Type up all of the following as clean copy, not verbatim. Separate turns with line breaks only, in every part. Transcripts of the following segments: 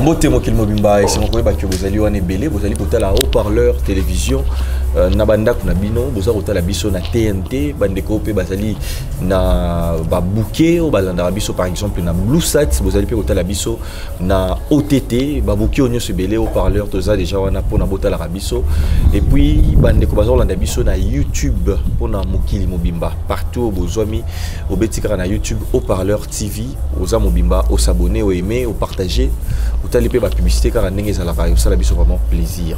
Mbote mokil mobimba et c'est mon collègue que vous allez wane belé vous allez côté la haut-parleur télévision na banda kuna bino vous allez côté la biso na TNT bande kopé bazali na ba bouquet ou balanda biso par exemple na Bluesat vous allez côté la biso na OTT ba bouquet onyo se belé haut-parleur tout ça déjà wana pour na bota la biso et puis bande ko bazolanda biso na YouTube pour na mokili mobimba partout bozwami au betika na YouTube haut-parleur TV aux mobimba au s'abonner au aimer au partager au taliper ba publicité car ndenge za la radio ça la biso vraiment plaisir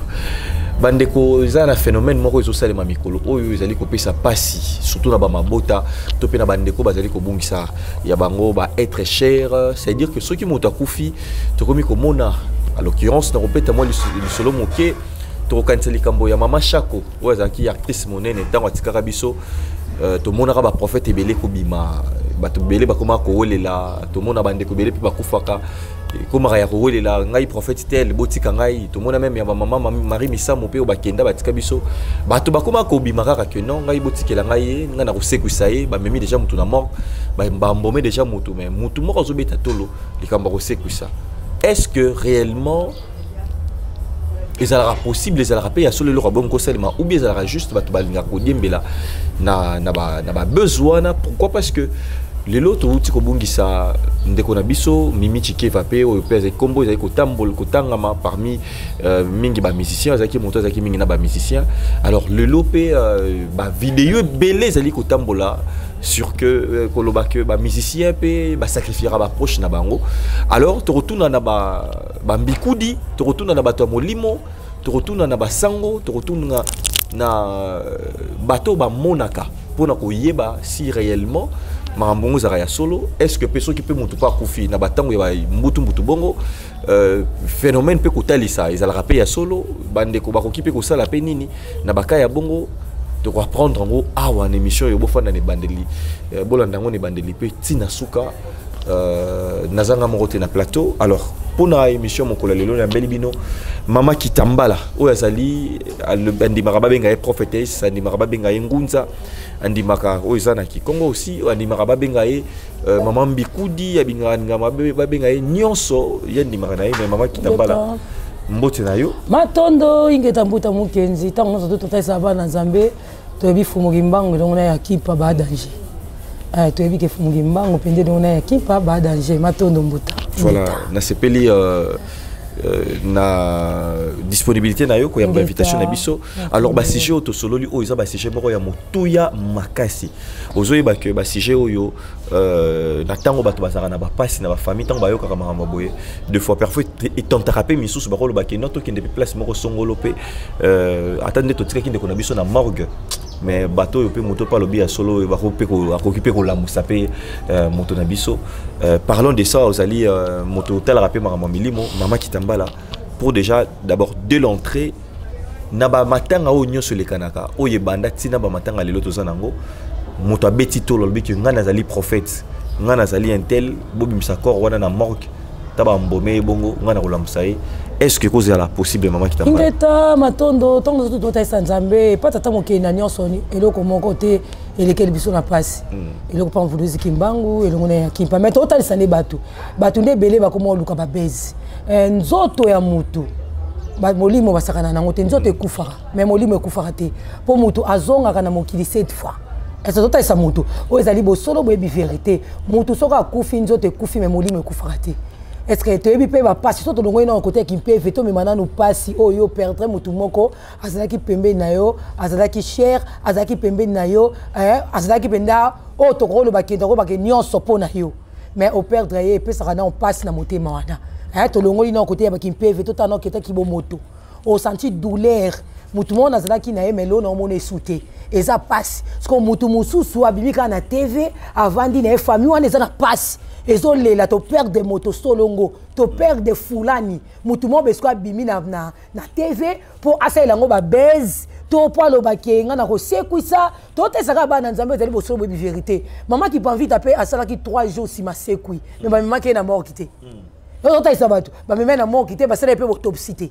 bandeko za na phénomène moko zo salema mikolo oyo ezali ko pesa pasi surtout na ba mabota to pe na bandeko bazali ko bungisa ya bango ba être cher c'est à dire que ceux qui montent à kufi to komi ko mona à l'occurrence na repeta moi le solo moké to kanseli kambo ya mama Shako oyo azaki actrice monene tango atikaka biso to mona ka ba prophète ebele ko bima bato belé bakoma ko wolela to mona bandeko belé pe bakufaka comme ya kowelela ngai prophète tel botika ngai to mona même ya maman Marie Misamo pe obakenda batika biso bato bakoma ko bimaka que non ngai botikela ngai nga na kosekuisa ye ba memi déjà mutu na mort ba mbomé déjà mutu mais mutu moko zobeta tolo likamba kosekuisa est-ce que réellement ils aura possible les aura payé à solo le robon seulement ou bien ils aura juste bato balinga ko diembela na ba besoin pourquoi parce que les lots outi ko bungisa ndeko na biso Mimi Chike vape o pese combo za ko tambol ko tangama parmi mingi ba musiciens za ki monto za ki mingi na ba musiciens alors le lopé ba vidéo belé za li ko tambola sur que koloba que ba musicien pe ba sacrifiera ba proche na bango alors to retourna na ba mbikudi to retourna na bato molimo to retourna na basango to retourna na bato ba monaka pona ko yeba si réellement Marambongo Zaraya solo, est-ce que personne qui peut monter pas Koufi na batango ya mbutu bongo phénomène peut kotali ça ils allaient rappeler à solo bande ko bako kipe ko sala pe nini na bakaya bongo de quoi prendre en gros awa en émission yo bofanda ne bandeli bolandango ne bandeli pe tina suka nazanga morote na plateau alors pour na émission mokola lelo na belibino mama kitambala oyo azali andi maraba benga prophétesse andi maraba benga ngunza andi maka oyo zana ki Congo aussi andi maraba benga mama mbikudi abinga ngama benga nyonso yandi marana mais mama kitambala mbote na yo
matondo ingeta mbuta mukenzi tango nozo totesa bana nzambe toyebi fumuki mbango donc na yakipa ba danger toyebi ke fumuki mbango pende donc na yakipa ba danger matondo mbuta
voilà na sepeli na disponibilité na yo ko ya invitation na biso alors ba sujet auto solo li o isa ba sujet moko ya motuya makasi ozoyi ba ke ba sujet oyo na tango bato bazaka na ba pasi na ba famille tango ba yo kaka mama boye deux fois parfois et tentera pe misusu ba ko ba ke noto ki ndebe place moko songolo pe attendez to tika ki ndeko na biso na morgue mais bateau yo pe moto pa lobi ya solo ba ko pe ko occuper ko la musape moto na biso parlons de ça aux ali moto tel rappel mama milimo mama kitambala pour déjà d'abord de l'entrée na ba matanga o nyoso le kanaka o yebanda tina ba matanga lelo to zanango moto abeti to lobi ki ngana zali prophète ngana zali un tel bobimisa corps wana na morgue taba mbomé bongo ngana ko lamsaye est-ce que cause la possible maman kitambala
ingeta matondo tango to to taisa nzambe pas tata mokena nyonso ni eloko moko te elekel biso na pasi eloko pa mvuduzi kimbangu eloko na yakimpa mais to talisa ne batu nde belé ba komo luka ba bezi nzoto ya mutu ba molimo basakana nango te nzoto ekufaka mais molimo ekufaka te po mutu azonga kana mokili 7 fois est-ce que to talisa mutu o ezali bo solo bo ebi vérité mutu soka akufi nzoto ekufi mais molimo ekufaka te est-ce que tu es bien va passer surtout dans le côté qui peut faire mais maintenant nous passe oh yo perdre mutu moko azalaki pembe na yo azalaki cher azalaki pembe na yo azalaki penda oh to ko lo bakenda ko nyonso po na yo mais au perdre ye pe ça na on passe na motema wana to longoli na côté ya qui peut faire tout en oketa ki bo moto au senti douleur mutu mona azalaki na ye mais lo na mona esouté et ça passe parce que mutu mususu abimika na TV avandi na famille wana eza na passe ezolela to perdre des motos solongo to perdre des fulani mutu mo besko abimi na TV pour asala ngo ba base to po lo bakenga na ko sekuisa to tesaka bana nzambe ezali bo solo vérité maman qui pas envie taper asala ki 3 jours si ma sekui mais ba maman qui na mort kité to taisa bato ba meme na mort kité ba sala pe autopsie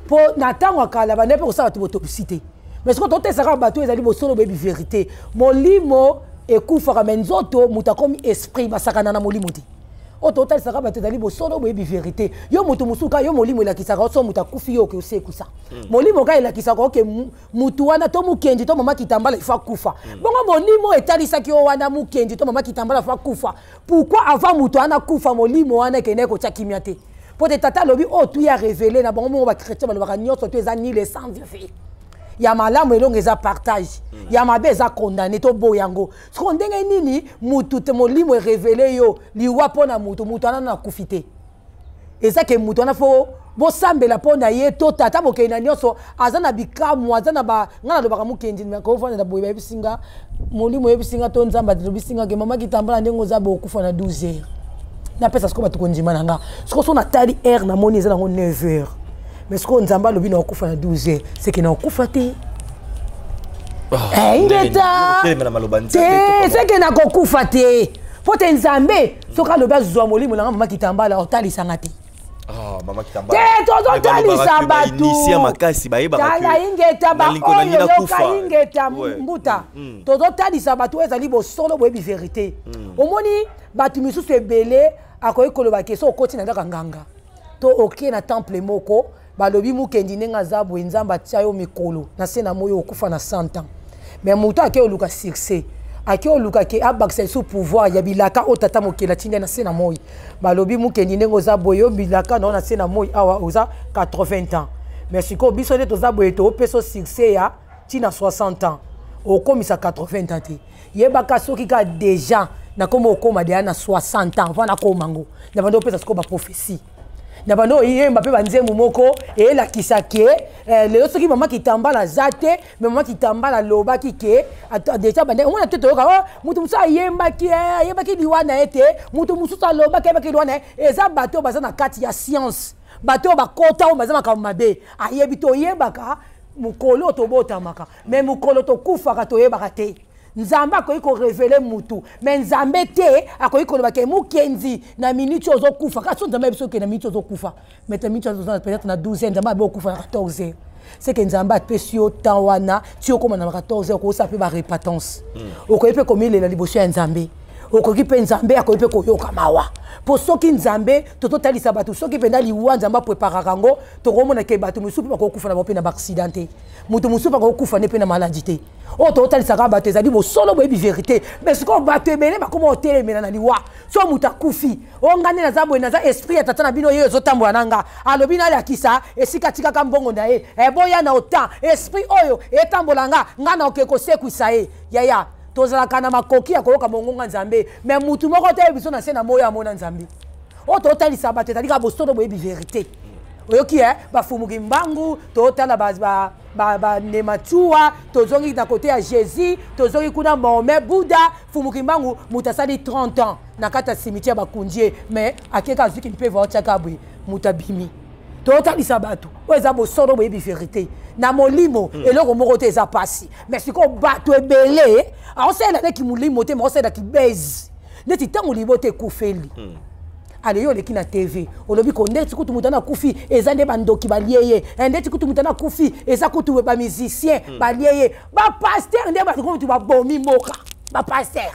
po na tango kala ba ne pe ko sala autopsie mais ce que to tesaka bato ezali bo solo vérité molimo ekufaka menzoto mutakomi esprit basakana na molimo ti o total saka bato dali bo solo boyebi vérité yo mutu musuka yo molimo la kisaka so muta kufi yo ke osekusa molimo ka la kisaka ke mutu wana to mukendi to mama kitambala ifa kufa bongo molimo etalisaki yo wana mukendi to mama kitambala fa kufa pourquoi avant mutu ana kufa molimo wana ke ne ko tchakimia te peut tata lobi o tu ya révélé na bongo mo ba chrétien ba ba nyonso to ezani les sans vivre ya malamu elongo eza partage ya mabe eza condamné to boyango so ndenge nini mutu te molimo révélé yo liwa pona mutu ana na kufite eza ke mutu ana fo bo sambela pona ye to tata boke na nyonso azana bikamu azana ba ngana lobaka mukendi na ko fana da boye ba bisinga molimo yebisinga to nzamba de bisinga ke mama kitambala ndengo za bo kufa na 12 heures na pesa sko batu konjima nanga sko so na tali heure na moni eza na 9 heures. Mais ce qu'on zamba lobi na okufa na 12 heures, c'est que na okufa te. Ingeta. C'est que na okufa te. Pote nzambe, soka lobi zwa molimo na mama kitambala otali sangate.
Ah, mama kitambala.
Te tozo tali sabatu.
Initier makasi ba yeba ka.
Tala ingeta ba oyo ingeta mbuta. Tozo tali sabatu ezali bo solo boyebi vérité. Omoni batu misusu ebele akoyi koloba ke so okoti na ndaka nganga. To oké na temple moko. Balobi mukendi nenga zabu nzamba tia yo mikolo na sena moyo okufa na 100 ans mais muta ke oluka succès ake oluka ke abaksa sous pouvoir ya bilaka otata mokela tinda na sena moyo balobi mukendi nengo zabu yo bilaka na sena moyo awa oza 80 ans mais siko biso ne to zabu eto opeso succès ya tina 60 ans okomisa 80 ans te yebaka soki ka déjà na komo okoma de na 60 ans vana komango na bando opesa siko ba prophétie na bando yemba pe banzemu moko e la kisake lelo soki mama kitambala zate mais mama kitambala loba kike déjà bande on a tout toka mutu musa yemba ki liwana ete mutu mususa loba ke liwana eza bato bazana kati ya science bato bakota o bazama ka mabe ayebi to yebaka mukolo to botamaka mais mukolo to kufa to yebaka te nzamba akoyi ko révéler mutu mais nzambe te akoyi ko lobake mukenzi na minute ozo kufa kaso nzamba biso ke na minute ozo kufa mais na minute ozo peut-être na 12 ans nzamba bo kufa na 14 heures c'est que nzamba pesio tawana ti okoma na 14 heures ko sa pe ba repentance okoyi pe komile la liboso ya nzambe okoki pe nzambe akoyi pe koyoka mawa po soki nzambe toto talisa batu soki pe ndali wa nzamba prépara kango to komona ke batu musupi ba ko kufa na bope na accidenté mutu musupi ba ko kufa ne pe na maladie te o to talisa ka batu ezali bo solo boyebi vérité mais ce qu'on batu ebele ba komo hôtel mena na liwa so muta kufi o ngane na zabo na za esprit ya tata na bino yezo tambo nanga alobi na la kisa esika tika ka mbongo na e boya na ota esprit oyo etambolanga ngana okeko sekuisa e yaya tozalaka na makoki ya koyoka mongonga nzambe mais mutu moko te biso na se na moyo amona nzambe o totalisa bato etalika bosoto boyebi vérité oyoki bafumuki mbangu totala banemachua tozongi na kote ya Jésus tozongi kuna Mohamed Bouddha fumuki mbangu mutu asali 30 ans na kati ya cimetière bakundie mais akeka azuki mpe vaotiaka bwe mutu abimi totalisa bato oyo eza bosoto boyebi vérité na molimo eloko moko te eza pasi mais siko bato ebele aosala neki molimo te maosala ki base neti ntango libo te ekufeli ale yo leki na TV olobi ko ndeti kutu mutana kufi eza nde bandoki balieye ndeti kutu mutana kufi eza kutu ba musicien balieye ba pasteur nde ba kutu ba bomi moka ba pasteur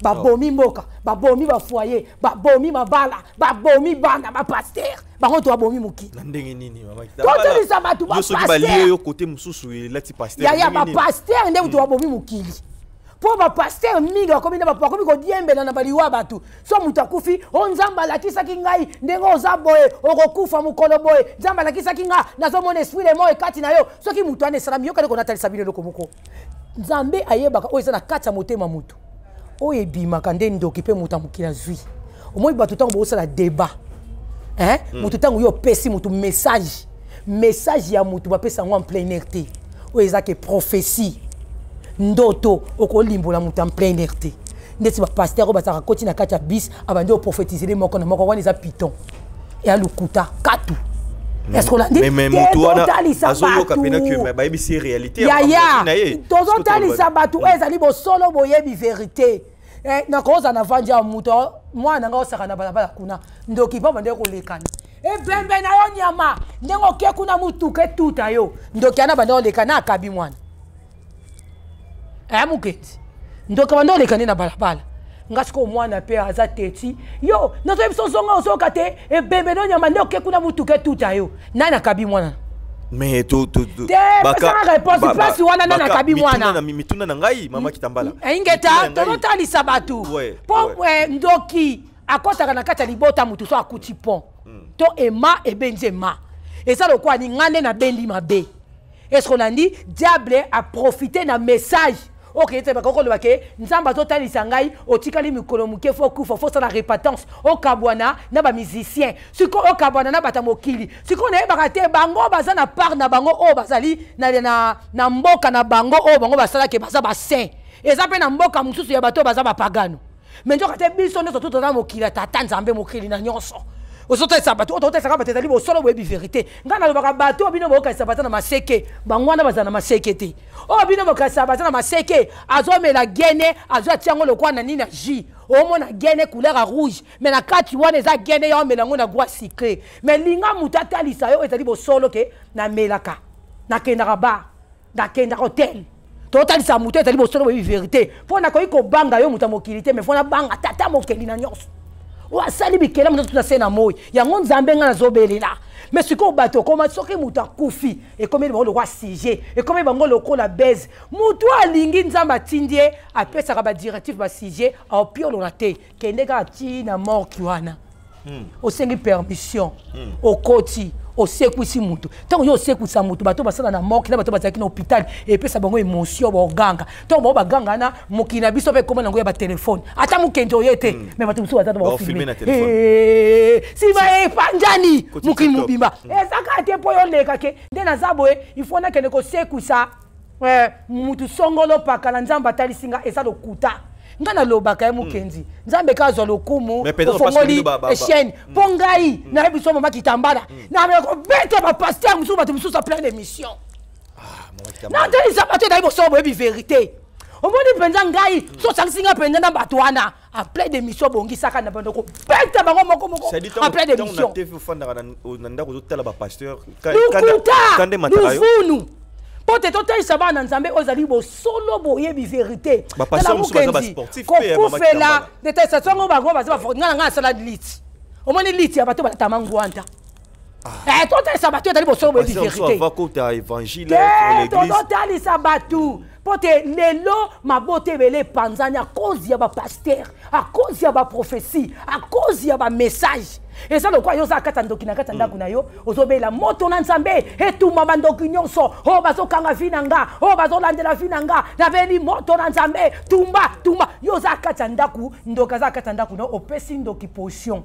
ba bomi moka ba bomi ba foyer ba bomi mabala ba bomi banda ba pasteur ba kontu ba bomi muki
na ndenge nini mama
kitambala to sabatu ba pasteur yo
balieye yo côté mususu lati pasteur
ya ba pasteur nde kutu ba bomi mukili po ba pasteur mingi bakomi na bakomi ko diembela na baliwa batu so mutakufi o nzamba lakisaki ngai ndengo oza boye okokufa mukolo boye nzamba lakisaki nga nazomona esprit le moye kati na yo soki mutu ane salami yo kale kona talisa bino loko moko nzambe ayebaka o eza na kati ya motema mutu o ebimaka nde ndoki pe mutu amukila zwi omoi batu tango bosala débat mutu tango yo pesi mutu message ya mutu bapesa ngo en plein air te o eza ke prophétie ndoto okolimbola mutu en plein air te ndeti ba pasteur bazaka koti na kati ya bis abandi o prophétiser moko na moko wana eza piton et alukuta katu est-ce qu'on l'a dit
mais mutu wana azoyoka pena que ba ebisi réalité
na ye tozo talisa batu ezali bo solo boyebi vérité na koza na vandi ya mutu mwana nga osaka na balabala kuna ndoki pa bande kolekana bembe na yo nyama ndengo ke kuna mutu ke tuta yo ndoki ana bande kolekana akabi mwana muketi ndoka bando lekani na balabala ngasko mwana pe aza teti yo nazo biso zonga osoka te e bembe no nyama ndoke kuna mutuke tuta yo nana kabi mwana
mais
baka réponse place wana nana kabi mwana
mituna na ngai mama Kitambala
ingeta tolota lisabatu po ndoki akotaka na kata libota mutu so akuti pont to ema ebenzema eza lokwa ni ngane na bendi mabe est-ce qu'on a dit diable a profité na message OK te bakoko le bake nzamba totali sangai otikali mikolo muke fo kufa fo sa la répétence o kabwana na ba musicien siko o kabwana na batamokili siko na bakate bango baza na part na bango o bazali na mboka na bango o bango basala ke baza ba saint eza pe na mboka mususu ya bato baza ba pagano mais njoka te biso ndo toto na mokili tata nzambe mokili na nyonso osoto sabatu oto saka batezali bo solo webi vérité ngana lobaka bato bino boka sabata na maseke bangwana bazana maseke te o bino boka sabata na maseke azomela gene azwa tiango lokwa na nina ji o mona gene couleur rouge mais na kati wana eza gene ya melango na gwa sucré mais linga mutata lisa yo ezali bo solo ke na melaka na kenda ba na kenda hotel totali sa muto ezali bo solo webi vérité pona ko banga yo mutamokilité mais fona banga tata mokeli na nyonso wa sali bikela mtu tunasena moyo yango nzambe nga nazobelela mais siko bato koma soki muta kufi et comme bango le roi sujet et comme bango le ko la baise mutu alingi nzamba tindie apesa ka ba directif ba sujet au piolo na te kendeka ti na mort kiwana o sengi permission o koti o sekuisi mutu tant yo sekuisa mutu bato basala na mort na bato bazaki na hôpital et pesa bango émotion ba ganga tant ba ganga na mokina biso pe koma nango ya ba téléphone ata mukendo yete mais bato biso batata ba filmer si ba panjani mukini mubimba ezaka te po yo leka ke ndena zabo il faut na kene ko sekuisa mutu songolo pakala nzamba talisinga esa lokuta ngana lobaka ya mukenzi nzambe kazo lokumu ofongoli esheni pongai na biso mama Kitambala na ko beta ba pasteur musu bato musu sa plein d'émission na te isabato na biso bo bi vérité omoni penza ngai so sangisinga penza na bato wana a plein d'émission bongi saka na bando ko beta bango moko a plein d'émission
te fondaka na ndako zotala ba pasteur
kande matarayo pote totai sabana nzambe ozali bo solo boyebi vérité
la mukenzi
ko kufela de tesa songo bango baza ba ngana ngana sala lit omoni lit ya bato balata mangwanta totai sabato ozali bo solo boyebi vérité
va kota évangile pour l'église
totai sabatu pote lelo mabote bele panzania à cause ya ba pasteur à cause ya ba prophétie à cause ya ba message et ça le quoi yo za kata ndoki na kata ndako na yo ozobela moto na nzambe etuma bandoki nyonso o bazokanga vinanga o bazolandela vinanga na beli moto na nzambe tumba yo za kata ndako ndoka za kata ndako no opesi ndoki potion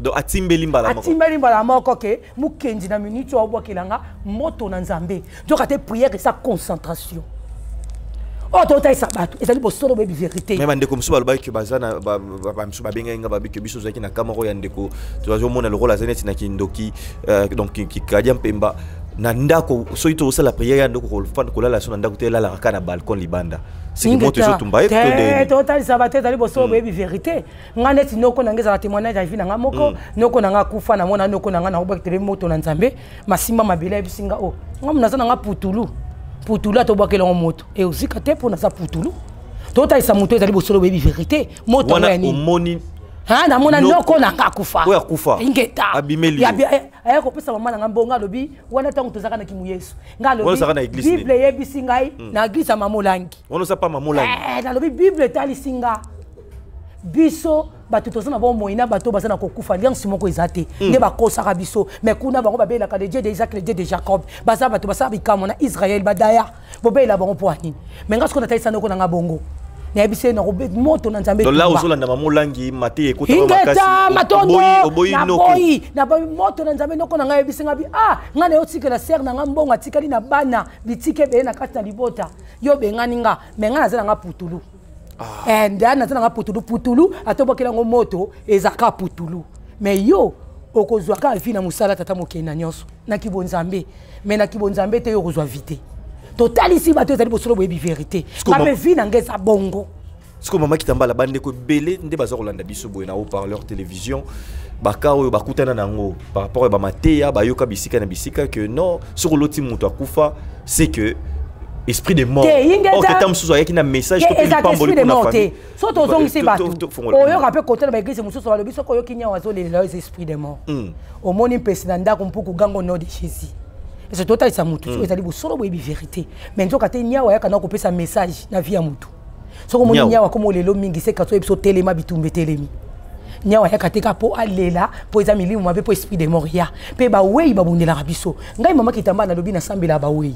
do atimbeli
mbala moko ke mukenzi na minute wa bwakelanga moto na nzambe ndoka te prière et sa concentration oh totai sabato ezali bosolo bebi vérité
même ndeko musu baloba ke bazana ba musu babenga nga babi ke biso zaki na kamaro ya ndeko tuzo mona le rôle azaneti na kindoki donc ki kadia mpemba na ndako soito osala prière ya ndoko ko fanda kolala so na ndako te la kana balcon libanda c'est moto zo tumba
et totai sabato ezali bosolo bebi vérité nganeti noko na ngeza témoignage ya vina nga moko noko na nga kufa na mona noko na nga na obaktere moto na nzambe masimba mabele bisinga o ngamna zana nga putulu putulu atobakela moto et uzika te pona sa putulu tota isa moto ezali bosolo bebi vérité moto
wana omoni
na mona noko na ngakufa
oya kufa
ingeta
abimeli
ya ko pesa mama na mbonga lobi wana tangu tozaka na kimu Yesu ngalobi Bible yebisi ngai na église mamolangi
wono sa pa mamolangi
na lobi Bible tali singa biso bato tozana ba moina bato bazana kokufa alliance moko ezate nde bakosaka biso mais kuna bango babelaka le Dieu de Isaac le Dieu de Jacob baza bato basaba bikamo na Israël badaya bobela bango po anini mais ngasko na taisa noko na bongo na ebise na robet moto na nzambe
donc là ozolanda mamolangi mate ekota
makasi
oboyi
na boyi moto na nzambe noko na ngai ebise ngabi ngana yo tikela ser na ngambongo atikali na bana bitike be na kati na libota yo bengani nga mais ngana zana nga putulu ndana zana nga putulu atobokela ngo moto ezaka putulu mais yo okozwa ka vi na musala tata mokena nyonso na kibonzambe mais na kibonzambe te yo kozwa vite total ici bato ezali bosolo boyebi vérité mabe vi na ngeza bongo
siko mama Kitambala bandeko belé nde baza kolanda biso boye na haut-parleur télévision baka oyo bakutana nango par rapport ba mateya bayoka bisika na bisika que non sur loti muto akufa c'est que esprit de mort.
Or
que tam sous ayaki na message
to pas esprit de mort. So to zong se batu. Oyo rappel côté na église mususu ba lobi so ko yo kinya wazo les esprit de mort. Au moni pesi nda ko mpuku gango no de Jésus. Et c'est total ça mutu. So ezali bo solo bo vérité. Mais nzoka te nyawa yaka na ko pesa message na vie ya mutu. So ko moni nyawa ko mo lelo mingi se kato ebiso telema bitumbe telemi. Nyawa yaka te ka po alela po eza milimu mabe po esprit de mort ya. Pe ba wei ba bundela biso. Ngai mama kitamba na lobi na sambela ba wei.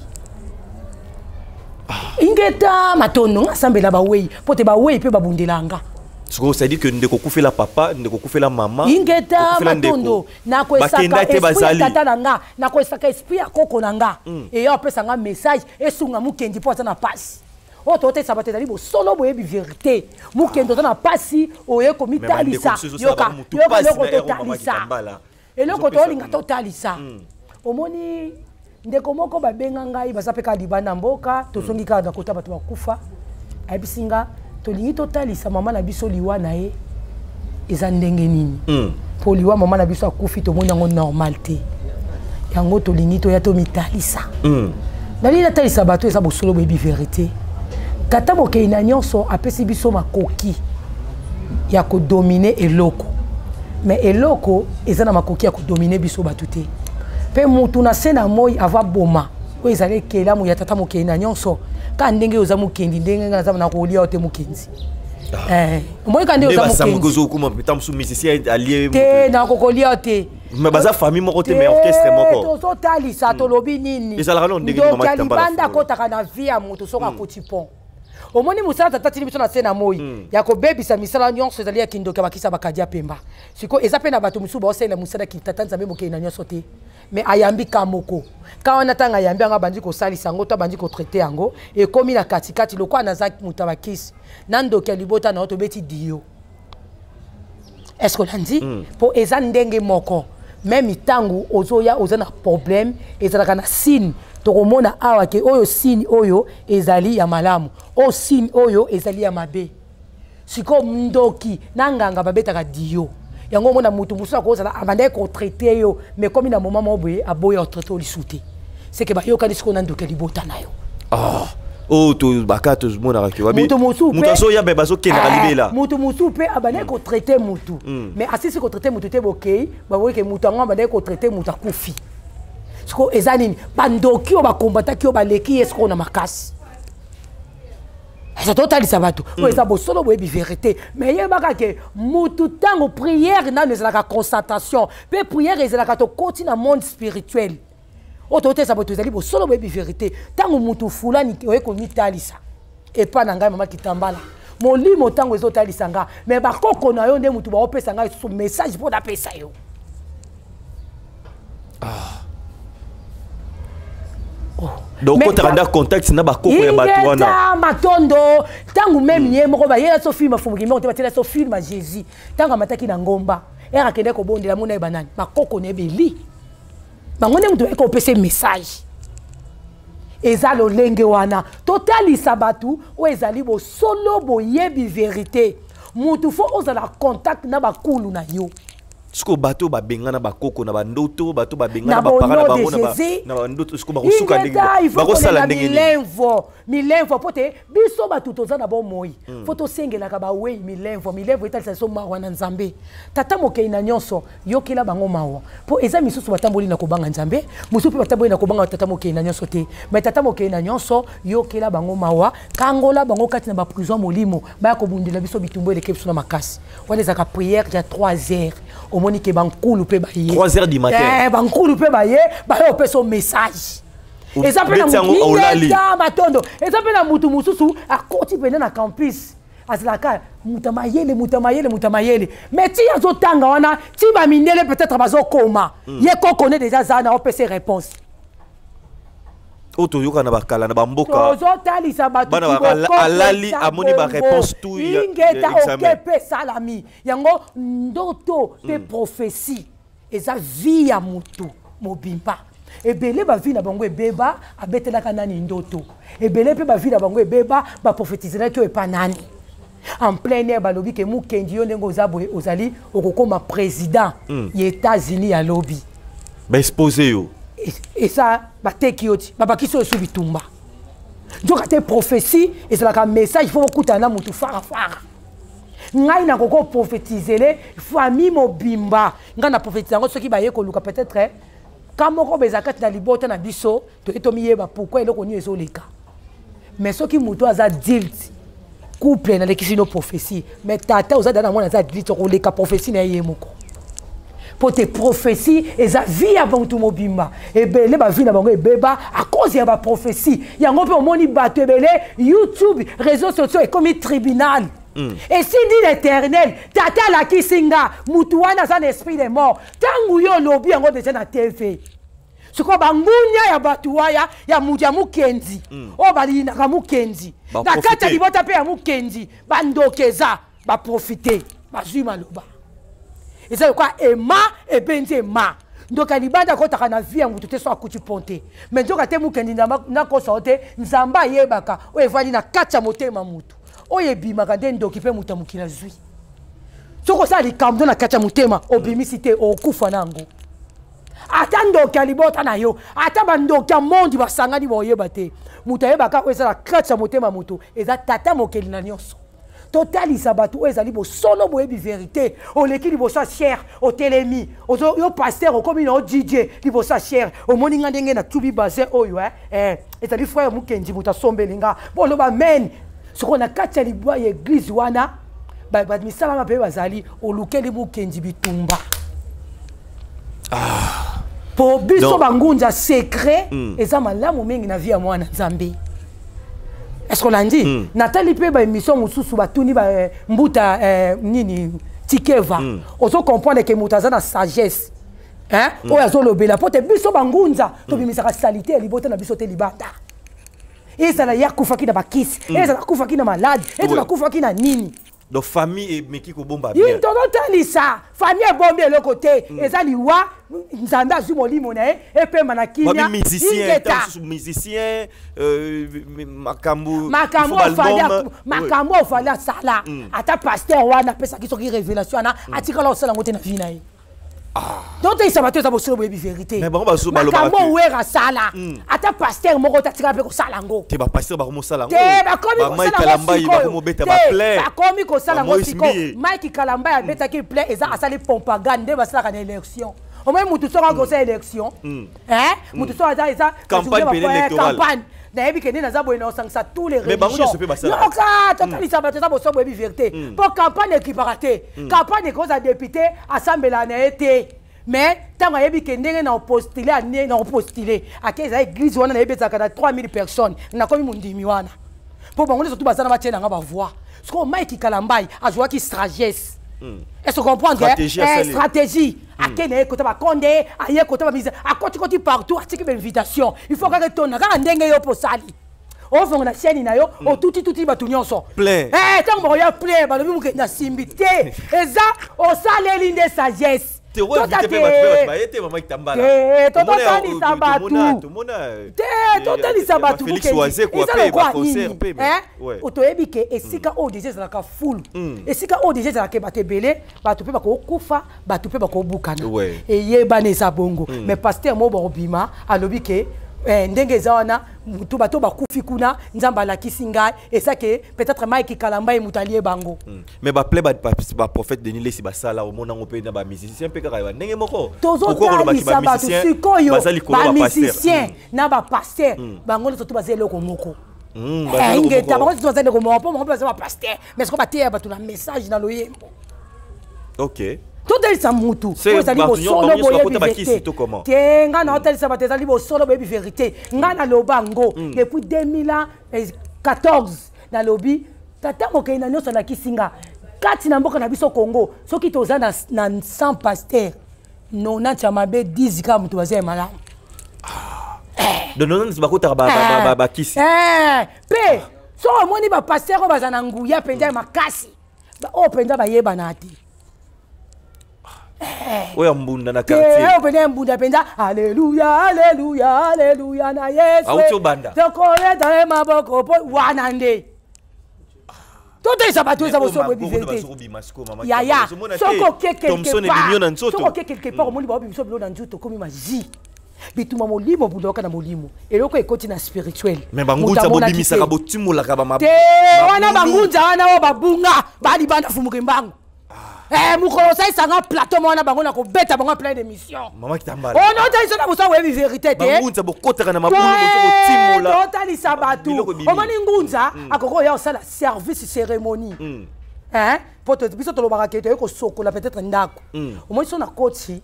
Ingeta matono ngasambela ba wei pote ba wei pe babundelanga
siko ça dit que ndeko kufela papa ndeko kufela mama
ingeta matondo na ko esaka esprit tata nanga na ko esaka esprit akoko nanga et yo pesa nga message esunga mukendi po na passe o to te sabate dali bo solo bo yebi vérité mukendo na pasi oye komitalisa yoka loko totalisa eloko to linga totalisa omoni ndeko moko babenga ngai bazapeka libanda mboka tosongi kaka kota bato bakufa ayibisinga tolingi totalisa mama na biso liwa na ye eza ndenge nini po liwa mama na biso akufi tomoni yango normal te yango tolingi toya tomitalisa nali natalisa bato eza bosolo boyebi vérité tata bokei na nyonso apesi biso makoki ya kodomine eloko mais eloko eza na makoki ya kodomine biso bato te pe mutu na sena moi ava boma o ezale kela mu ya tata mokei na nyonso ka ndenge oza mukendi ndenge na zama na kolia ote mukenzi moi ka ndenge oza mukendi
gozo kuma petam sou musicien allié
te na kokolia ote
mais baza famille moko te mais orchestre moko
to talisa to lobi nini
ezala no ndenge mama kitambala
banda kotaka na vie ya mutu soka kuti pont omoni musala tata tili biso na sena moi ya kobebisa misala nyonso ezali ya kindoka bakisa bakadia pemba siko eza pe na bato musu ba osela musala kitata nzambe mokei na nyonso te mais ayambi kamoko ka wana tanga yambi anga bandi ko salisa ngo to bandi ko traiter yango e komi na katikati lokwa na zaki mutabakisi nandoki ya libota na oto beti dio est-ce qu'on dit po eza ndenge moko même tangu ozoya oza na problème ezalaka na signe tokomona awa ke oyo signe oyo ezali ya malamu o signe oyo ezali ya mabe siko ndoki nanganga babetaka dio yango mona mutu musu akozala abandai ko traiter yo mais comme na moment moboye aboya o traiter lisute c'est que ba yo kali siko nandoki libota na yo
oh to bakato mona rakyo babi mutu aso ya beba so kena libela
mutu musu pe abandai ko traiter mutu mais asisi ko traiter mutu te bokei ba woke mutu ngo abandai ko traiter mutu akufi siko ezanini bandoki o ba combattant ki o ba leki esko na makasi c'est total ça va tout oui ça beau solo boyebi vérité mais il y a pas que mutu tango prière na les la concentration pe prière et la to continue dans monde spirituel autorité ça beau ezali beau solo boyebi vérité tango mutu fulani oye ko mitalisa et pas na ngai mama kitambala molimo tango ezotalisa nga mais ba koko na yo nde mutu ba opesa nga so message pour da pesa yo
donc quand tu as contact na ba koko ya bato wana
matondo tangu même ye moko ba yela so film fumuki mo te batela so film a Jésus tangu mataki na ngomba era kende ko bondela mona banani ba koko ne beli bango mutu eko pese message ezalo lenge wana totali sabatu o ezali bo solo bo yebi vérité mutu fo ozala contact na ba kulu na yo
Siko bato ba benga na bakoko na bandoto bato ba benga na ba para na bango na bandoto siko ba kosuka ndenge ba ko sala ndenge
milenvo pote biso bato toza na bon moi foto sengela ka ba we milenvo etalisa so mawa na nzambe tata mokei na nyonso yokela bango mawa po eza misusu batamboli na kobanga nzambe mususu pe batamboli na kobanga tata mokei na nyonso te mais tata mokei na nyonso yokela bango mawa kangola bango kati na ba prison molimo ba ko bundela biso bitumbo eleke biso na makasi wana ezaka prière ya 3 heures Monique Bankulu pe baye
3h du matin
Bankulu pe baye ba yo pe son message et ça pe na matondo et ça pe na mutu mususu a koti pena na campus azlaka mutamayele mais ti azo tanga wana ti ba mindele peut-être bazo koma ye ko connaît déjà ça na opc réponse
Oto yoka na bakala na bamboka
tozotalisa bato
alali amoni ba réponse tout
ingeta okepe salami yango ndoto pe prophétie eza vie ya mutu mobimba ebele ba vie na bango ebeba abetelaka nani ndoto ebele pe ba vie na bango ebeba ba prophétiser ki epa nani en plein air balobi ke mukendi yo ndengo zaboye ozali okokoma président ya États-Unis ya lobby
ba exposé yo
et ça bateki yoti babaki so bitumba donc te prophétie et c'est un message il faut kutana mutu fara ngai na koko prophétiser les famille mobimba ngai na prophétiser ngo soki ba ye ko luka peut-être quand moko bezakati na libota na biso to etomiyeba pourquoi eloko ni ezoleka mais soki mutu aza dilt couple na lekisi no prophétie mais tata oza dana mwana aza dilt ko leka prophétie na ye moko pour tes prophéties et za vie avant tout mobimba et belé ba vie na bango ebeba à cause ya ba prophétie yango pe omoni bato ebele YouTube réseaux sociaux et comme tribunal et si dit l'Éternel tata la kisinga mutu wana za l'esprit des morts tangu yo lobi yango déjà na TV ce ko bangunya ya bato waya ya muja mukenzi o bali na mukenzi na kata libota pe ya mukenzi bandokeza ba profiter ba zuma loba. Et ça quoi Emma et Benzema. Donc à libanda quand tu as vie en tout soit coutu ponté. Mais donc à te mukendi na ko sorte nzamba yebaka o evali na kacha motema mutu. O yebima ka den dokipe muta mukila zui. Soko ça likamdo na kacha motema obimisité o kufa nango. Atando kalibota na yo. Atabando kya mondi basangani boyeba te. Muta yebaka o eza na kacha motema mutu. Eza tata mokeli na nyonso. Total sabatu ezali bo solo boyebi vérité o leki libosa cher o telemi o yo pasteur o comme no DJ libosa cher o moninga ndenge na tubi basé oyo ezali frère mukenji muta sombelinga bo lo ba men soko na katia libwa ya église wana ba misala mape bazali o lukeli mukenji bitumba po biso bangunja secret eza malamu mingi na vie ya mwana Nzambe. Est-ce qu'on a dit Nathalie pe ba émission mususu batuni ba mbuta nini tikeva ozo comprendre que mutaza na sagesse hein o yazo lobela pote biso bangunza to bimisaka salité libota na biso te libata eza na yakufa kina bakisi eza na kufa kina malade eza na kufa kina nini.
Donc famille et meki ko bomba bien.
Il totali ça. Famille bombe le côté. Eza liwa nzamba zumoli mona et pe manakinya.
Musicien makambo
fala sala. Ata pasteur wana pesa ki soki révélation na atika la sala ngote na vina yi. Donc il s'abattait ça pour se le vérité.
Mais bon ba so
baloba. Makambo wera sala. Ata pasteur moko tatika pe ko sala ngo.
Te ba pasteur ba ko sala ngo.
Te ba komi ko sala ngo.
Ba ko beta ba plaît.
Ba komi ko sala ngo siko. Mike Kalamba ya beta ki plaît eza asali propagande ba sala na élection. Au moins mutu sera ko sa élection. Hein? Mutu sera eza
campagne électorale.
Campagne. Nayebi kende na zabo ina osangisa tous les
religions. Mais bango se peut pas ça.
Non ça totali ça bato ça bo so bo vérité. Pour campagne qui paraté. Campagne ko za député assemblée na été. Mais tant que tu as na postulé à quelle église on a eu 3000 personnes na komi mundimi wana pour bango surtout bazana ba tiena nga voix ce qu'on Mike Kalambai a joué qui sagesse est-ce que comprendre stratégie à quelle côté ba Condé à y côté ba mise à côté partout à une invitation il faut que ton nga ndenge yo posali o fonga na chaîne na yo o tuti batu nyonso
plein
tant mo ya plein ba lobi mu ke na simbité eza o saleli de sagesse. otoyebi ke esika oyo deja ezalaka fulu esika oyo deja ezalaka bato ebele bato mpe bakokufa bato mpe bakobukana eyebana eza bongo mais paster mo bakobima alobi ke ndenge eza wana mutu bato bakufi kuna nzambe alakisi ngai eza ke peut-être Mike Kalamba mutu alie bango
mais baple ba prophète Denis Lesi basala omonango pe na ba musicien pe kaka ndenge moko
tozotalisa bato sikoyo ba musicien na ba pasteur bango nso to bazeli eloko moko ingeta bango nso bazeli eloko moko po bango bazeli ba pasteur mais siko bateya bato na message na loyembo.
Ok.
Tout est ça moutou.
C'est ça libo solo boyebi vérité.
Tenga na hotel ça bateza libo solo boyebi vérité. Nga na lobango depuis 2014 na lobi tata mokei na nyoso na kisinga. Kati na mboka na biso Congo. Soki toza na 100 pasteur. Non cha mabe 10 ka mutu bazé malamu.
De non c'est bakota ba kisi.
Pe so moni ba pasteur ko bazana nguya penja makasi. Ba o penja ba yeba na ati.
Oya mbunda na quartier.
Oya mbunda penza. Alléluia, alléluia, alléluia na Yesu.
Auto banda.
Tokole dans maboko po wanande. Toto isabato za boso bobi vérité. Ya ya. Soko quelque part. Soko quelque part moni ba biso bilo na njuto komi maji. bituma molimo buloka na molimo eloko ekoti na spirituel
mais bangunza bobimisa ka botimula ka ba
te wana bangunza wana o babunga bali banda fumuke mbangu mukolo sai sanga plateau mwana bango na ko beta bango plein d'émissions
mama kitambala
oh non ta isona bosa webi vérité te
bangunza bokotaka na mabulu bozo timula
totali sabatu o mani ngunza akoko ya osala service cérémonie poto biso to lobaka keto ko sokola peut-être ndako o moni so na koti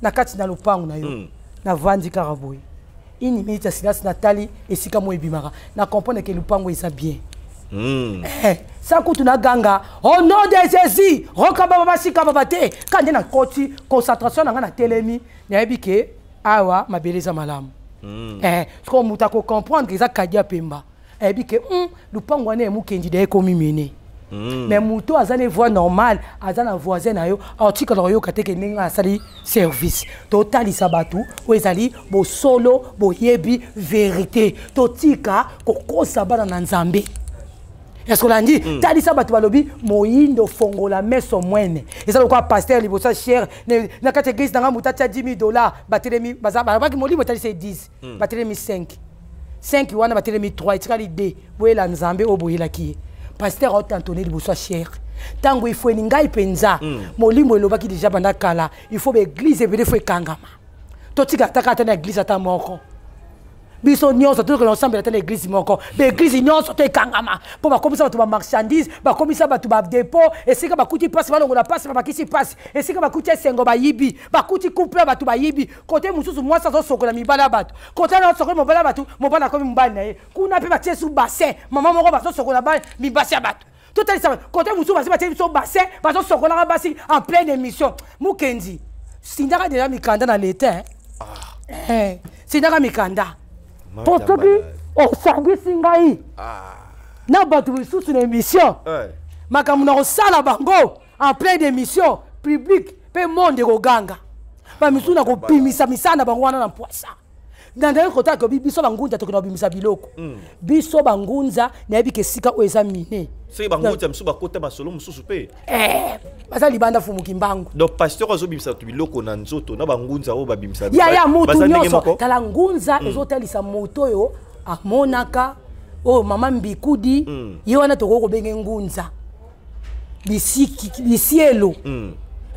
na kati na lupangu na yo na vandi karaboy ini minute silence Nathalie esika mo ebimaka na comprendre que lupangu isa bien ça coûte na ganga au nom de Jésus rokaba baba sika baba te quand na koti concentration na na telemi na ebike awa mabeleza malamu ko muta ko comprendre que ça kadia pemba ebike lupangu wana emukendi de ko mimene mais muto azane voix normale azana voisin na yo atika na yo kateke ninga sali service total isabatu wezali bo solo bo yebi vérité totika kokosa bana na nzambe. Est-ce qu'on l'a dit? T'as dit ça, bah tu vas lobby, moïndo fongo la messe au moine. Et ça, le quoi, pasteur, il ça cher. Na kate église, dans la moutate, $10 000. Batélémi, baza, bah, qui m'ont dit, bah, c'est 10. Batélémi 5. 5, ouana, batélémi 3. Et tu as l'idée, vous la nzambe, au bout, la qui est. Pasteur, au tantonné, il vous cher. Tango, il faut une ngaï penza. Molimo, il qui déjà banda kala. Il faut l'église, et il faut kangama. Totika, ta kate na église, à ta mort. Biso nyonso tout l'ensemble de l'église moko l'église nyonso te kangama pour ba komisa ba marchandise ba komisa ba ba dépôt et c'est que ba kuti passe ba longola passe ba kisi passe et c'est que ba kuti sengo ba yibi ba kuti couple ba tu ba yibi côté mususu moi ça sokola mibala batu côté na sokola mobala batu mobala komi mbali na ye kuna pe ba tie sous bassin maman moko ba sokola ba mi bassin batu tout est ça côté mususu ba tie sous bassin ba sokola ba bassin en pleine émission mukenzi sindaka déjà mikanda na l'état sindaka mikanda Potoki, oh, sangi singai. Na batu sous une émission. Makamuna au sala bango en pleine émission publique pe monde ko ganga. Ba misuna ko bimisa misana bango wana na poisa. Dans côté ko biso bangunza to ko bimisa biloko. Biso bangunza na yebike sika o examiner.
C'est bangunza msuba kota masolo msusu pe.
Basa libanda fumuki mbangu.
Donc pasteur azo bimisa to biloko na nzoto na bangunza o ba bimisa.
Ya mutu nyonso kala ngunza ezotalisa moto yo amonaka oh mama mbikudi ye wana to ko benge ngunza. Bisielo.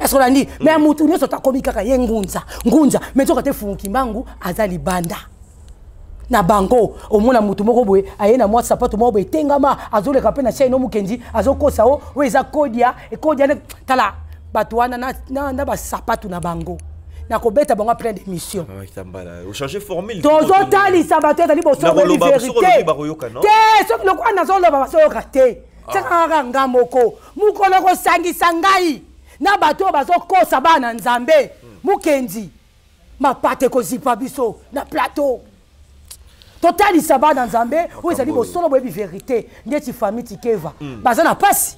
Est-ce qu'on a dit mais mutu nyonso takomi kaka ye ngunza. Ngunza mais to kate fumuki mbangu azali banda. Na bango omona mutu moko boye ayena mwa sapato moko boye tengama azoleka pe na chaine no mukenji azokosa o weza kodia e kodia tala batwana na ba sapato na bango na kobeta bango plein d'émissions
kitambala o changer formule
tozo tali sabato tali bo so vérité te so lo kwa na zo lo ba so yoka-te tsaka ngamoko mukolo ko sangisa ngai na bato bazokosa bana nzambe mukenji mapate ko zipa biso na plateau Total Isaba dans Zambé, où ils allaient au solo web vérité, n'était famille Tikeva. Bazana passe.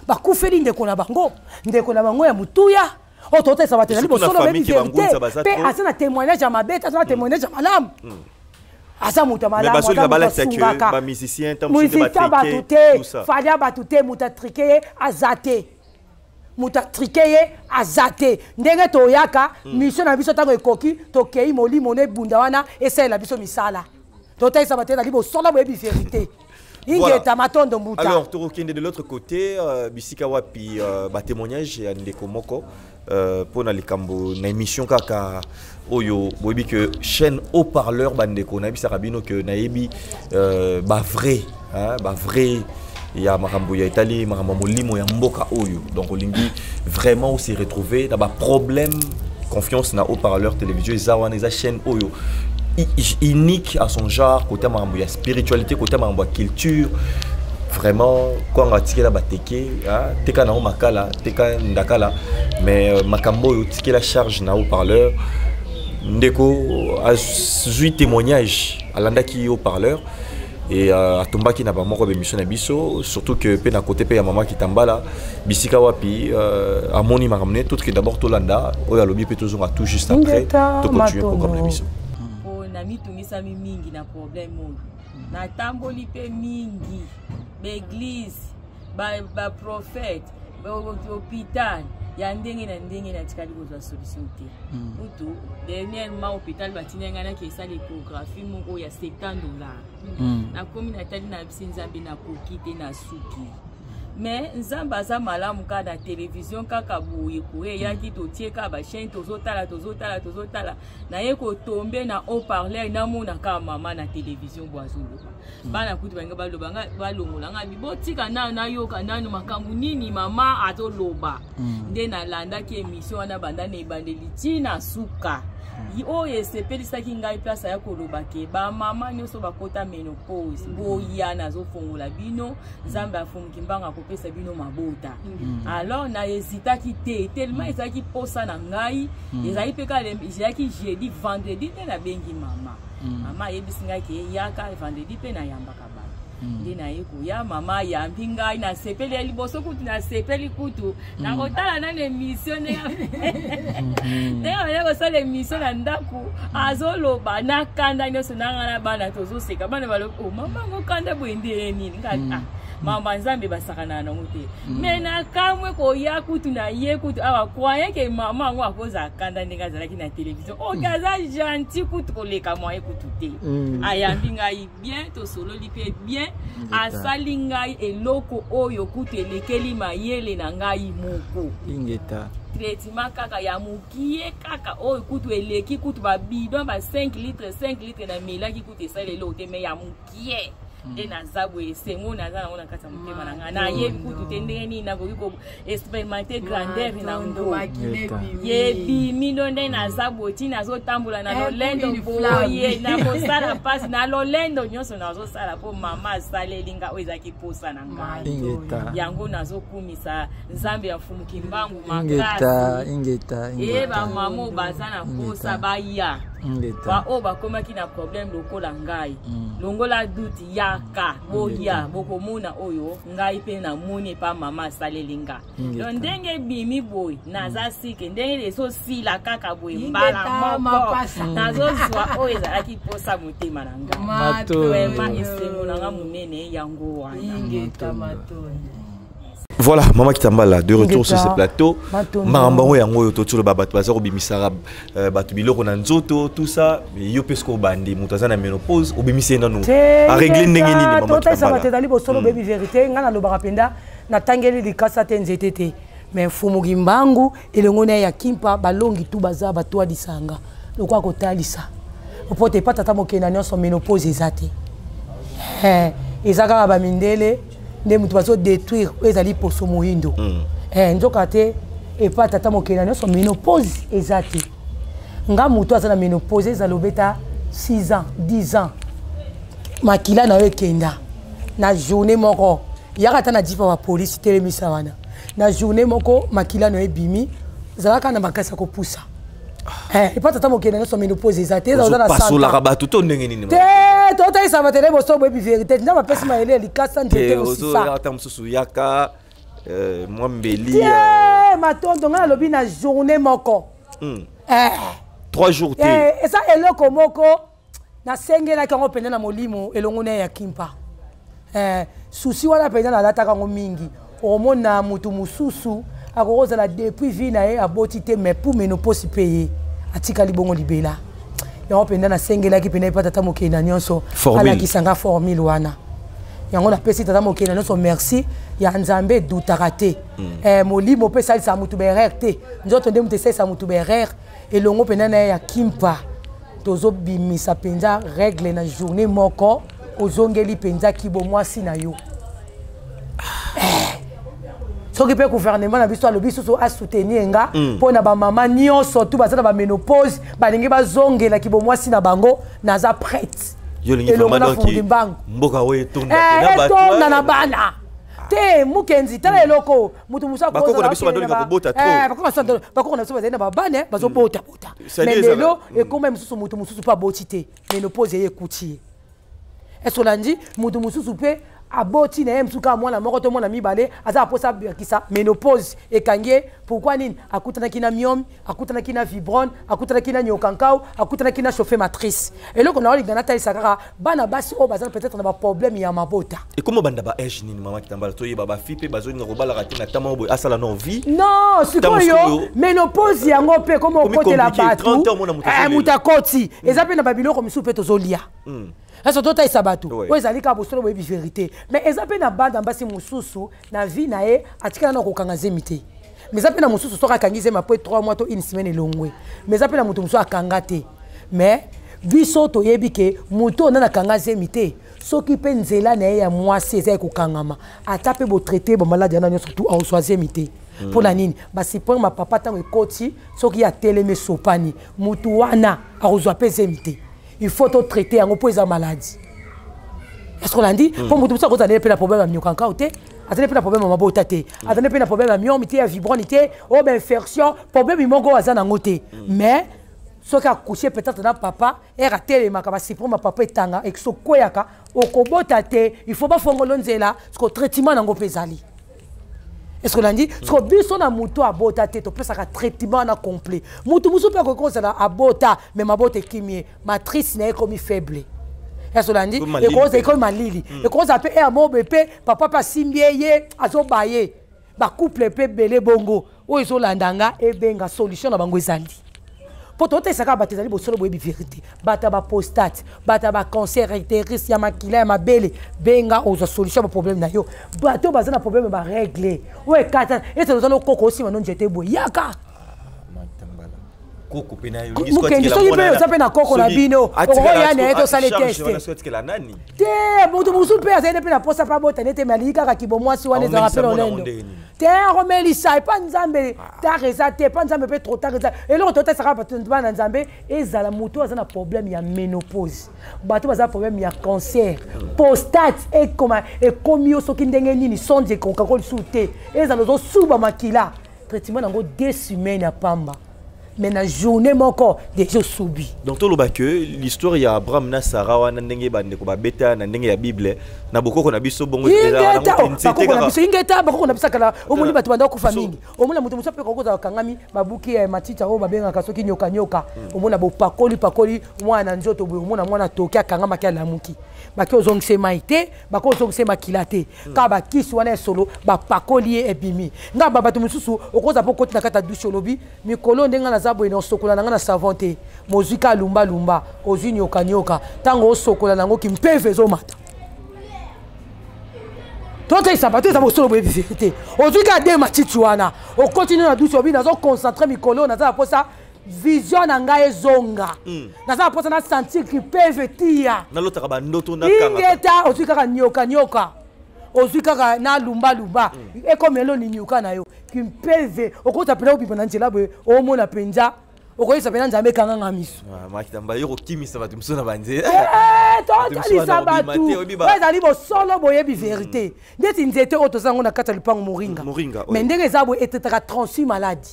Ba koufeli ndeko na bango, ndeko na bango ya mutuya. Oh total ça va te aller au solo web vérité. Pe asana témoignage à ma bête, asana témoignage à malam. Asa muta malam.
Mais baso la balance que ba musicien tant de
batute, tout ça. Falia batute muta triqué azate. Muta triqué azate. Ndenge toyaka, mission na biso tango ekoki, tokei moli mone bunda wana et c'est la biso misala. Total ça va te aller au solo web vérité. Voilà.
Alors, de l'autre côté, Bisika Wapi, témoignage à Ndeko Moko pour na émission kaka oyo bobi que chaîne haut-parleur bandeko na bisa rabino que naebi vrai ya makambo ya Italie makambo molimo ya mboka oyo donc olingi vraiment on s'est retrouvé dans problème confiance na haut-parleur télévision zawana za chaîne oyo unique à son genre côté makambo ya spiritualité côté makambo ya culture vraiment quand on a tiré la bateke teka na makala teka ndakala mais makambo yo tiré la charge na haut-parleur ndeko a joué témoignage à l'andaki haut-parleur et à tombaki na ba moko be mission na biso surtout que pe na côté pe ya mama qui tambala Bisika Wapi a moni makamne tout que d'abord Tolanda o ya lobi pe toujours tout juste après to continuer programme l'émission
nami tungisa mingi na problème oyo na tamboli pe mingi l'église ba prophète ba hôpital ya ndenge na tikali kozwa solution te utu dernièrement hôpital batinenga na kesa l'échographie moko ya $70 na komi na tali na bisinzambe na koki te na suki mais nzamba za malamu ka na télévision kaka boye koye yaki totie ka ba chaîne tozotala na ye ko tomber na haut-parleur na mona ka mama na télévision boazolo bana kutu banga balobanga balongola nga bibotika na yoka nanu makambu nini mama atoloba nde na landa ki émission wana banda na ebandeli tina suka oyo esepelisaki ngai place ya koloba ke bamama nyonso bakota ménopause boya nazofongola bino nzambe afumuki mbanga kopesa bino mabota alors na hésitaki te tellement ezalaki posa na ngai ezalaki mpe kala ezalaki jeudi vendredi te nabengi mama ayebisi ngai ke yaka vendredi mpe nayambaka bana nde naye koya mama yambi ngai nasepeli ya liboso kutu nasepeli kutu nakotala nano émission ndenge baya kosala émission na ndako azoloba nakanda nyonso nanga na bana tozoseka bana balobi mama ngokanda boye nde nini mama nzambe basakana nango te me nakamwe koya kutu na ye kutu awa croyant ke mama ngo akoza akanda ndenge azalaki na télévision okaza gentil kutu koleka mwaye kutu te ayambi ngai bien tosololi mpe bien asali ngai eloko oyo kutu elekeli mayele na ngai moko
ingeta
traitement kaka ya mukie kaka oyo kutu eleki kutu babidon ba 5 litres na melaki kutu esalelo te me ya mukie et nazabu esengo naza nango na kati ya motema na nga nayebi kutu te ndenge nini nakoki ko expérimenter grandeur na ngo yebimi ndo nde nazabu oti nazotambola na lolendo boye nakosala mpasi na lolendo nyonso nazosala mpo mama asaleli nga oyo ezalaki posa na ngai yango nazokumisa nzambe ya mfumuki mbangu makasi ye bamama oyo baza na posa baya oyo bakomaki na problème lokola ngai longola duti yaka boya bokomona oyo ngai mpe namoni epa mama asaleli nga lo ndenge bimi boye naza sike ndenge ezosila kaka boye mbala moko nazozwa oyo ezalaki posa motema na nga vraiment esengo na nga monene yango wana.
Voilà, Mama Kitambala, de retour sur ce plateau. Marambango yango yoto tolo babat bazaro bimisara batubiloko na nzoto tout ça, yo pesko bandi mutazana ménopause obimisi na no. A régler ndenge nini Mama Kitambala.
Tota ça va te dali bo solo baby vérité ngana lo barapenda na tangeli likasa te nzetete. Mais fumugi mbangu elongo na ya kimpa balongi tu baza batwa disanga. Lokwa kotalisa. Opote pata tamokena nyonso ménopause ezate. Ezaka ba mindele ne mutu bazo détruire ezali poso moyindo nzoka te epa tata mokena nyonso ménopause ezate nga mutu aza na ménopause ezalobeta 6 ans 10 ans makila na yo ekenda na journée moko yaka ta na jipa wa police telemisa wana na journée moko makila na yo ebimi zalaka na makasi ya kopusa epa tata mokena nyonso ménopause ezate ezala na
pasolaka bato to ndenge nini
tota isa batele boso boyebi vérité nda bapesi mayele likasa ndete
osisa ata mususu yaka mwambeli
matondo nga lobi na journée moko
3 jours te
esa eloko moko na sengela kango penda na molimo elongo na ya kimpa susi wana penda na data kango mingi omona mutu mususu akokoza la depuis vie na ye aboti te mais pour ménopause payer atika libongo libela yango penda na sengela ki penda ipata tata mokena nyonso ala kisanga formule wana yango na pesi tata mokena nyonso merci ya nzambe dutaka te molimo pe salisa mutu berere te nzoto nde mutu salisa mutu berere elongo penda na ya kimpa tozo bimisa penza règle na journée moko ozongeli penza kibo mwasi na yo soki pe gouvernement na biso alobi susu a soutenir nga pona ba mama nyonso tu bazana ba ménopause balingi bazongela kibo mwasi na bango naza prête
yo lingi vraiment donc mboka oyo
tonda na bana te mukenzi tala eloko mutu musa ko
bakoko na biso badoli ka kobota trop
bakoko na biso bazana ba bana bazo bota mais lelo e comme mususu mutu mususu pa boti te ménopause ye ekuti esolandi mutu mususu pe aboti na msuka mwana moko to mwana mibale aza posa kisa ménopause ekangie pourquoi nini akutana kina myome akutana kina fibrone akutana kina nyokankao akutana kina chauffe matrice et là on a dit dans ta isakara bana basi o bazana peut-être na ba problème ya mabota
et comment banda ba age nini mama kitambala to yeba ba fipe bazoni ngobala raté na tama bo asala non vie
non sikoyo ménopause yango pe comme au côté la batu mutakoti ezape na babilo comme soupe to zolia Est-ce que tu as sabatu? Oui, ça dit qu'à bosser la vérité. Mais ils appellent na bande en bas si mususu na vie na e atika na kokangaze mité. Mais ils appellent na mususu sora kangize ma peut 3 mois to une semaine longue. Mais ils appellent na mutu musu akangate. Mais biso to yebi ke mutu na kangaze mité. Soki pe nzela na ya mwasi eza kokangama. Atape bo traiter bo malade na surtout en choisir mité. Pour la nini basi pour ma papa tango ekoti soki ya teleme sopani mutu wana arozwa pe zemité. Il faut te traiter en opposant à maladie. Est-ce qu'on l'a dit? Pour vous, ça, vous avez pas de problème à myokanka, vous avez pas de problème à mabotate, vous avez pas de problème à myomité, à vibronité, ou bien infection, problème il mongo à zanangote. Mais ce qui a couché peut-être dans papa, est raté les macabas, c'est pour ma papa et tanga, et que ce koyaka, au kobotate, il faut pas faire ngolonzela, ce que traitement n'a pas pesali. Est-ce qu'on a dit? Parce que biso na muto abota te to pesa ka traitement na complet. Muto muso pe ko ça na abota mais mabota kimie matrice na comme faible. Est-ce qu'on a dit? Et cause est comme malili. Et cause a pe e amo bepé papa pa simbieye azo baye. Ba couple pe belé bongo. O izo landanga e benga solution na bango ezali. Pour tout ça ka batezali bo solo bo vérité. Bata ba prostate, bata ba cancer utérus ya makila ya mabele, benga ozo solution ba problème na yo. Bato bazana problème ba régler. Ouais kata, et ça nous koko aussi manon jete bo yaka.
Koko pena yo.
Mukendi so yipe yo sape na koko na bino. Oko ya na eto sale test. Te mutu musu pe azene pe na posa pa bota nete malika ka kibo mwasi wane za rappel olendo. Te romelisa pas nzambe ta rezate pas nzambe pe trop tard et là tota saka pas na nzambe ezala mutu azana problème ya ménopause bato baza problème ya cancer prostate et comment et komio soki ndenge nini sonje ko kakoli sute ezala zo suba makila traitement nango 2 semaines ya pamba. Mais la journée encore déjà subi.
Donc tout le bas que l'histoire ya Abraham na Sarah wana ndenge bande ko ba beta na ndenge ya Bible na boko ko na biso bongo
déjà na biso ingeta bako na bisa kala omuli batu banda ko famille omula mutu muso pe ko za kangami babuki ya matita o babenga kasoki nyoka nyoka omuna bo pakoli mwana nzoto bo omuna mwana toki akangama kya lamuki baki ozongse maite bako ozongse makilate ka ba kisi wana solo ba pakoli e bimi nga batu mususu okoza poko tina kata douche lobi mikolo ndenga na zabo ino sokola nanga na savonte mozika lumba lumba ozwi nyoka nyoka tango osokola nango kimpeve zo mata toto isabato za bosolo bo vérité ozwi ka de matiti wana o continue na douche obi na zo concentrer mikolo na za posa vision na ngai ezonga na za posa na sentir kimpeve tia
na lotaka ba ndoto na kanga
ingeta ozwi ka nyoka nyoka ozwi kaka na lumba lumba e comme elo ni nyuka na yo kimpeve okota pela obipa na nzela boye omona penza okoyisa pena nzambe kanga ngamiso
makitamba yo kokimisa batu msona banze
totalisa batu ezali bosolo boyebi vérité ndeti nzete oyo tozango na kati ya lupango moringa mais ndenge eza boye etetaka 36 maladi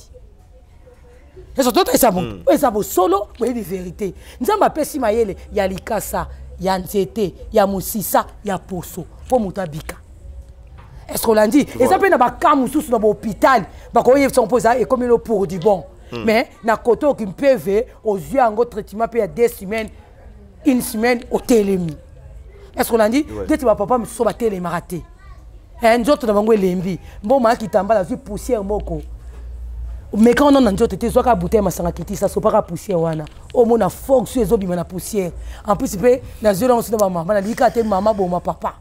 ezo totalisa bongo eza bosolo boyebi vérité nzambe apesi mayele ya likasa ya nzete ya mosisa ya poso po moto abika. Est-ce qu'on l'a dit? Et ça peut être un cas sous dans l'hôpital. Parce qu'on sont posés et comme il pour du bon. Mais na koto qui peut aux yeux en gros traitement peut y a 2 semaines, 1 semaine au télémi. Est-ce qu'on l'a dit? Dès que papa me sauve à télémi raté. Un jour tu vas m'envoyer l'embi. Bon moi qui t'emballe la vie poussière moko. Mais quand on a un jour tu es soit à bouteille ma sang qui ça soit pas poussière wana. Au moins na fonction les obi na poussière. En plus peut na yeux là on se demande maman na likate maman bon ma papa.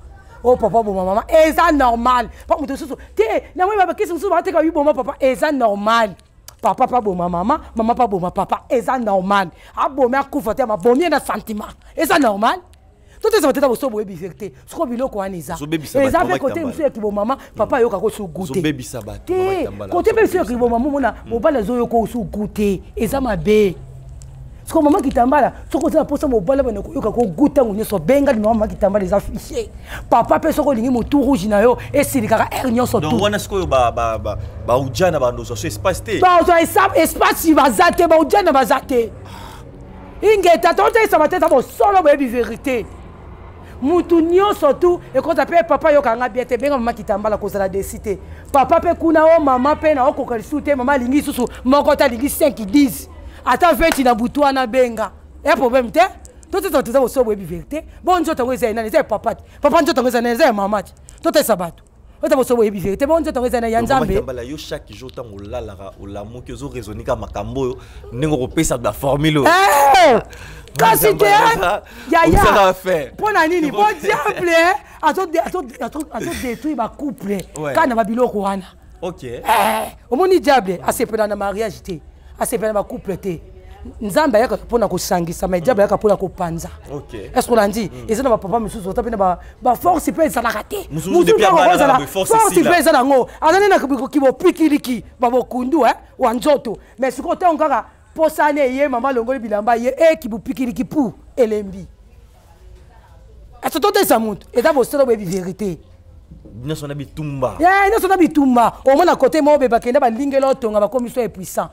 Oh papa bon maman et ça normal pas mutu susu te na moi baba kisi susu ba te ka bon papa et ça normal papa pas bon maman maman pas bon papa et ça normal a bon mais akufa te ma bon na sentiment et ça normal tout ça va te dans so boye vérité ce ko biloko aniza et ça fait côté monsieur qui bon maman papa yo ka ko su goûter so
baby sabat
côté monsieur qui bon maman mona mo ba les yo ko su goûter et ça ma bé ce que maman qui t'emballa ce que ça pose mon bala bana ko ko goûter on so benga maman qui t'emballa les affichés papa pe so ko lingi mo tout rouge na yo et silikaka ernion so tout
donc wana sko ba ujana ba ndo so espace te
ba so espace va zate ba ujana ba zate ingeta tonte ça va être solo ba vérité mutu nyonso tu ekonza pe papa yokanga bien te benga mama kitambala kozala desité papa pe kuna o mama pe na okoka lisusu te mama lingi susu moko ta lingi 5 10 ata 20 na butu wana benga e problème te tout ça tout ça so boyebi vérité bon nzoto ngo ezana ezana papa nzoto ngo ezana ezana mama tout ça sabato ota bo so boyebi vérité bon nzoto ngo ezana ya nzambe
kitambala yo chaque jour tant olalara olamu ke zo raisonner ka makambo nengo kopesa ba formule
kasi te yaya pona nini bon diable ato détruire ba couple kana ba biloko wana
OK
omoni diable asepela na mariage te asepela ba couple te nzamba yaka pona ko sangisa mais diable yaka pona ko panza est-ce qu'on a dit ezana ba papa mususu ota pena ba force pe ezala raté
mususu depuis abana
force pe ezala ngo azana na kibo pikiliki ba bokundu wa nzoto mais siko te ngaka posane ye mama longoli bilamba ye kibu pikiliki pour elembi est-ce que tout ça monte et d'abord c'est la vérité
nous sommes bitumba
nous sommes bitumba au moins à côté mo beba kenda ba lingelo tonga ba commission est puissant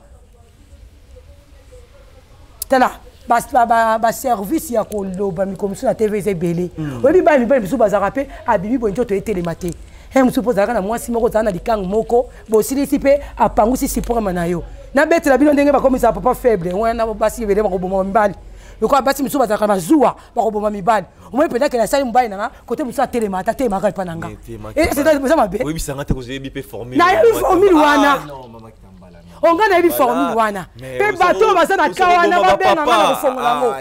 tala ba service ya koloba mi commission na TV zebele obi ba mi biso bazaka pe abibi bonjo to télématé hem suppose aka na mwasi moko zana likangu moko bo silisi pe apangusi siporama na yo na bete la bino ndenge ba komisa papa faible wana basi bele ba koboma mbali loko basi miso bazaka na zuwa ba koboma mibali omwe pena ke la sali mbali na côté musa télémata te maka pa nanga et c'est ça mabe
oui bisanga te ko zebi pe formule
na yo formule wana non mama kitambala onga na yebi formule wana pe bato bazana kawana ba benga na kofongola ngo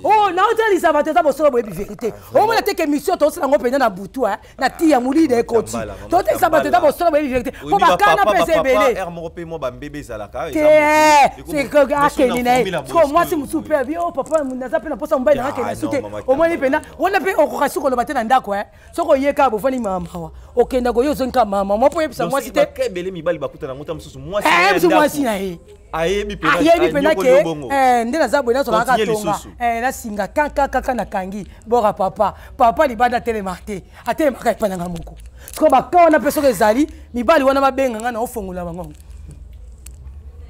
oh na hôtel isa bateza bosolo boyebi vérité o mona te ke mission to sala ngo pena na butu na tia mulide ekoti to te sa bateza bosolo boyebi vérité po bakana pese belé
er mo pe mo ba mbebe zala ka
c'est que akeli na ko moi si musupe bi oh papa munaza pena posa mbai na akeli sute o moni pena wona pe okokasuko lo batena ndako soko yeka bofani mama wa okenda go yo zonka mama mo po yebisa moi site
ke belé mibali bakuta na ngota mususu moi
si na ye
ayebi
pena ke ndena zabwe na soka tonga na singa kaka na kangi bora papa libanda télémarté atelemaka epana nga moko siko bakawa na peso ezali mibali wana babenga nga na ofongola bango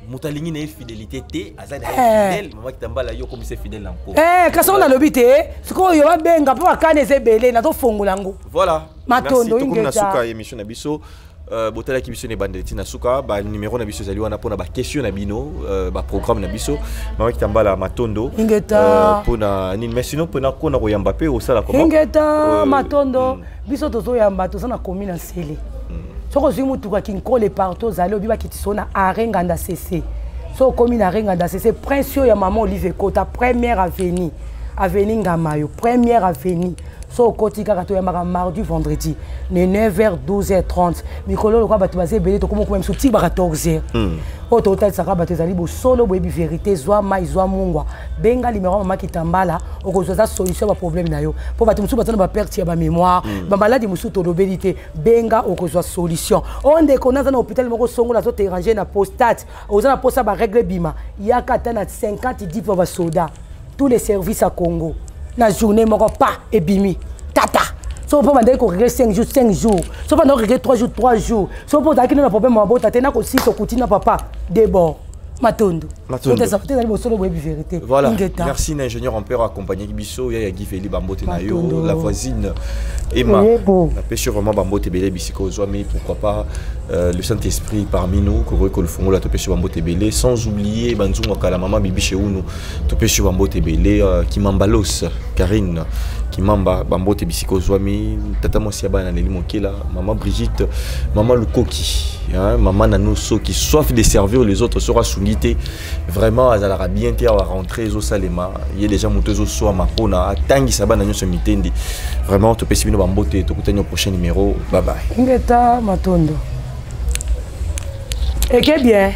mutalingi na fidélité te azali fidèle mama kitambala yo comme c'est fidèle encore
kasi on a lobi te siko yo babenga po bakana ezebele na tofongola ngo
voilà
matondo
ingeta na suka émission na biso botala ki biso ne bandeti na suka ba numéro na biso zali wana pona ba question na bino ba programme na biso mama kitambala matondo
ingeta
pona nini mais sinon pona kona ko yamba pe osala comment
ingeta matondo biso tozo yamba tozo na commune Nsele soko zwi mutuka kinkole partout zali obiba kitisona arenganda cc so commune arenganda cc prince ya maman Olivier Kota première avenue Ngamayo première avenue so koti kaka to yambaka mardi vendredi ne 9h 12h30 mikolo lokwa bato baze belé to komo même souti ba 14h o total saka bato zali bo solo boyebi vérité zwa mai zwa mungwa benga numéro mama kitambala okozoza solution ba problème na yo po bato musu batana ba perte ya ba mémoire ba maladie musu to lobelité benga okozwa solution onde konaza na hôpital moko songola zo te ranger na postate ozana posa ba règle bima yaka tana 50 10 pour ba soda tous les services à Congo la journée moko pas ebimi tata so po bandai ko régler 5 jours so pas régler 3 jours so po daki na problème mabo tata na ko si to kutina papa débord matondo ça peut aller solo boyebi vérité
voilà merci l'ingénieur Ampère accompagné biso ya Guy Feli Bambote na yo la voisine Emma la pêche vraiment Bambote belé bisiko mais pourquoi pas le Saint-Esprit parmi nous que le fongo la pêche Bambote belé sans oublier banzunga kala maman bibi chez nous to pêche Bambote belé qui mambalos Karine qui mamba Bambote bisiko mais tata mosia bana neli mokela maman Brigitte maman Lukoki maman Nanoso qui soif de servir les autres sera soungité vraiment azala bien te à rentrer zo salema il y a déjà motezo so mapona tangi sabana nyo mitende vraiment to pesi bino Bambote to kutanya au prochain numéro bye bye
ngeta matondo et que bien